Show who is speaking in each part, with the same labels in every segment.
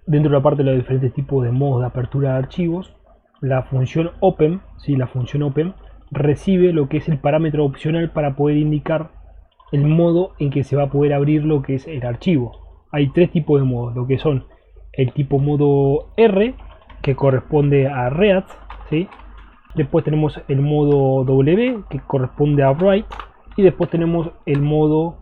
Speaker 1: dentro de la parte de los diferentes tipos de modos de apertura de archivos, la función open, ¿sí? La función open recibe lo que es el parámetro opcional para poder indicar el modo en que se va a poder abrir lo que es el archivo. Hay tres tipos de modos, lo que son el tipo modo R, que corresponde a read, ¿sí? Después tenemos el modo W, que corresponde a write, y después tenemos el modo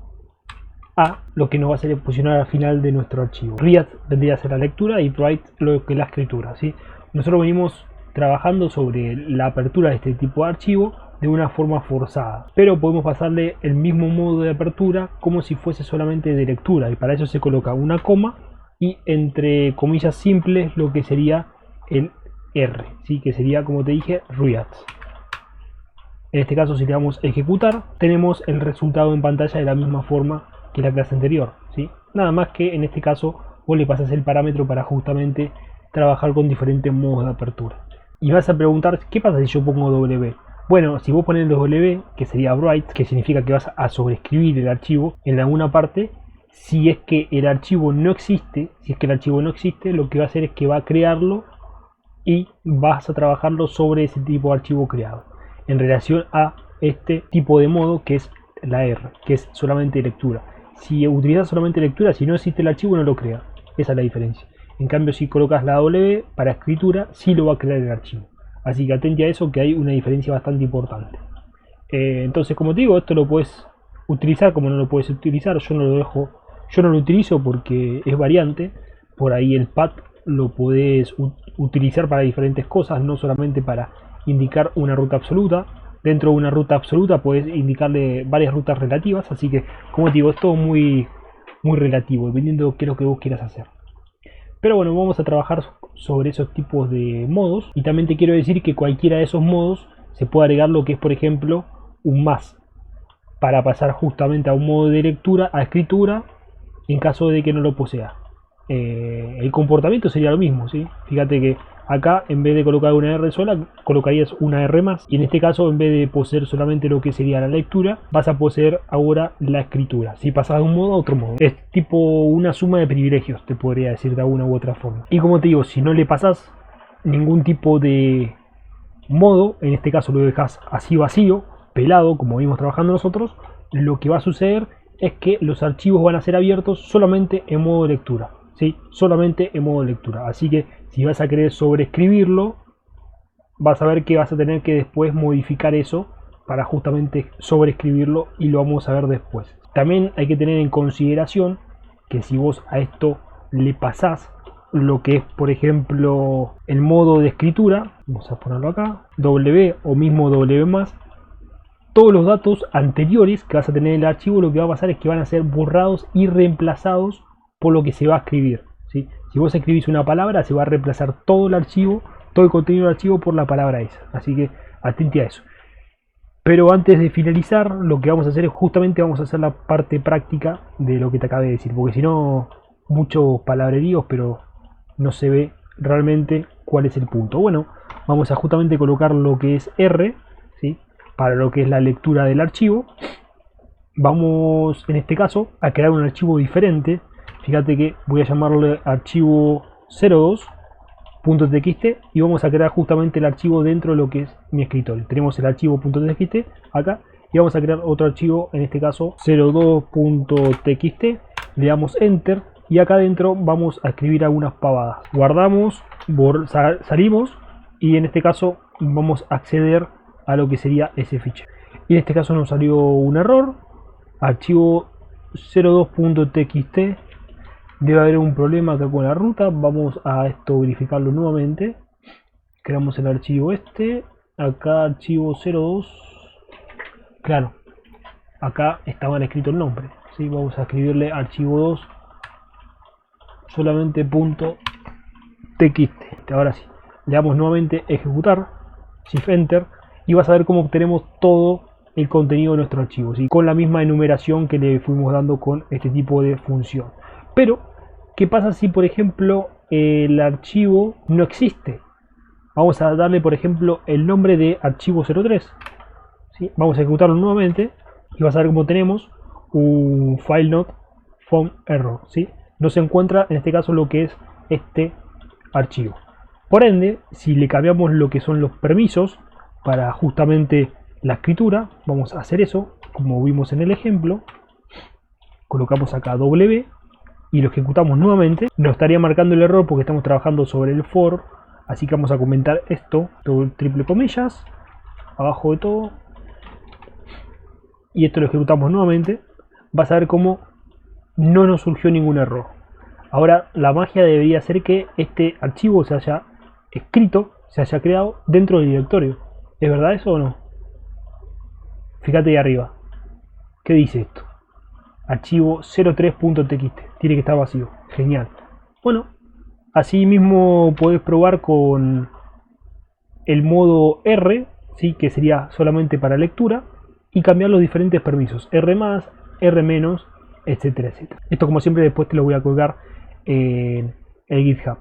Speaker 1: A, lo que nos va a hacer posicionar al final de nuestro archivo. Read vendría a ser la lectura y write lo que es la escritura, ¿sí? Nosotros venimos trabajando sobre la apertura de este tipo de archivo de una forma forzada, pero podemos pasarle el mismo modo de apertura como si fuese solamente de lectura, y para eso se coloca una coma y entre comillas simples lo que sería el R, ¿sí? Que sería, como te dije, read. En este caso, si le damos a ejecutar, tenemos el resultado en pantalla de la misma forma que la clase anterior, ¿sí? Nada más que en este caso vos le pasas el parámetro para justamente trabajar con diferentes modos de apertura. Y vas a preguntar, ¿qué pasa si yo pongo W? Bueno, si vos pones W, que sería write, que significa que vas a sobreescribir el archivo en alguna parte, si es que el archivo no existe, lo que va a hacer es que va a crearlo y vas a trabajarlo sobre ese tipo de archivo creado, en relación a este tipo de modo que es la R, que es solamente lectura. Si utilizas solamente lectura, si no existe el archivo, no lo crea. Esa es la diferencia. En cambio, si colocas la W para escritura, sí lo va a crear el archivo. Así que atente a eso, que hay una diferencia bastante importante. Entonces, como te digo, esto lo puedes utilizar como no lo puedes utilizar. Yo no lo utilizo porque es variante. Por ahí el pad lo podés utilizar para diferentes cosas, no solamente para indicar una ruta absoluta. Dentro de una ruta absoluta puedes indicarle varias rutas relativas, así que, como te digo, es todo muy relativo, dependiendo de qué es lo que vos quieras hacer. Pero bueno, vamos a trabajar sobre esos tipos de modos, y también te quiero decir que cualquiera de esos modos se puede agregar lo que es, por ejemplo, un más, para pasar justamente a un modo de lectura a escritura en caso de que no lo posea. El comportamiento sería lo mismo, ¿sí? Fíjate que acá, en vez de colocar una R sola, colocarías una R más, y en este caso, en vez de poseer solamente lo que sería la lectura, vas a poseer ahora la escritura. Si pasas de un modo a otro modo, es tipo una suma de privilegios, te podría decir de alguna u otra forma. Y como te digo, si no le pasas ningún tipo de modo, en este caso lo dejas así vacío, pelado, como vimos trabajando nosotros, lo que va a suceder es que los archivos van a ser abiertos solamente en modo de lectura, ¿sí? Solamente en modo de lectura. Así que si vas a querer sobreescribirlo, vas a ver que vas a tener que después modificar eso para justamente sobreescribirlo, y lo vamos a ver después. También hay que tener en consideración que si vos a esto le pasás lo que es, por ejemplo, el modo de escritura, vamos a ponerlo acá, W o mismo W más, todos los datos anteriores que vas a tener en el archivo, lo que va a pasar es que van a ser borrados y reemplazados por lo que se va a escribir, ¿sí? Si vos escribís una palabra, se va a reemplazar todo el archivo, todo el contenido del archivo por la palabra esa. Así que atente a eso. Pero antes de finalizar, lo que vamos a hacer es justamente vamos a hacer la parte práctica de lo que te acabé de decir, porque si no, muchos palabreríos, pero no se ve realmente cuál es el punto. Bueno, vamos a justamente colocar lo que es R, ¿sí? Para lo que es la lectura del archivo. Vamos en este caso a crear un archivo diferente. Fíjate que voy a llamarle archivo 02.txt y vamos a crear justamente el archivo dentro de lo que es mi escritorio. Tenemos el archivo .txt acá y vamos a crear otro archivo, en este caso 02.txt. Le damos enter y acá adentro vamos a escribir algunas pavadas. Guardamos, salimos y en este caso vamos a acceder a lo que sería ese fichero. Y en este caso nos salió un error. Archivo 02.txt. Debe haber un problema acá con la ruta. Vamos a esto verificarlo nuevamente. Creamos el archivo este. Acá archivo 02. Claro, acá está mal escrito el nombre, ¿sí? Vamos a escribirle archivo 2 solamente .txt. Ahora sí, le damos nuevamente ejecutar, shift enter, y vas a ver cómo obtenemos todo el contenido de nuestro archivo, ¿sí? Con la misma enumeración que le fuimos dando con este tipo de función. Pero, ¿qué pasa si por ejemplo el archivo no existe? Vamos a darle por ejemplo el nombre de archivo 03, ¿sí? Vamos a ejecutarlo nuevamente y vas a ver cómo tenemos un file not found error, ¿sí? No se encuentra en este caso lo que es este archivo. Por ende, si le cambiamos lo que son los permisos para justamente la escritura, vamos a hacer eso, como vimos en el ejemplo. Colocamos acá W y lo ejecutamos nuevamente. Nos estaría marcando el error porque estamos trabajando sobre el for. Así que vamos a comentar esto, todo triple comillas, abajo de todo. Y esto lo ejecutamos nuevamente. Vas a ver cómo no nos surgió ningún error. Ahora la magia debería ser que este archivo se haya escrito, se haya creado dentro del directorio. ¿Es verdad eso o no? Fíjate ahí arriba. ¿Qué dice esto? Archivo 03.txt. Tiene que estar vacío. Genial. Bueno, así mismo podés probar con el modo R, ¿sí? Que sería solamente para lectura, y cambiar los diferentes permisos. R+, R-, etcétera, etcétera. Esto, como siempre, después te lo voy a colgar en el GitHub.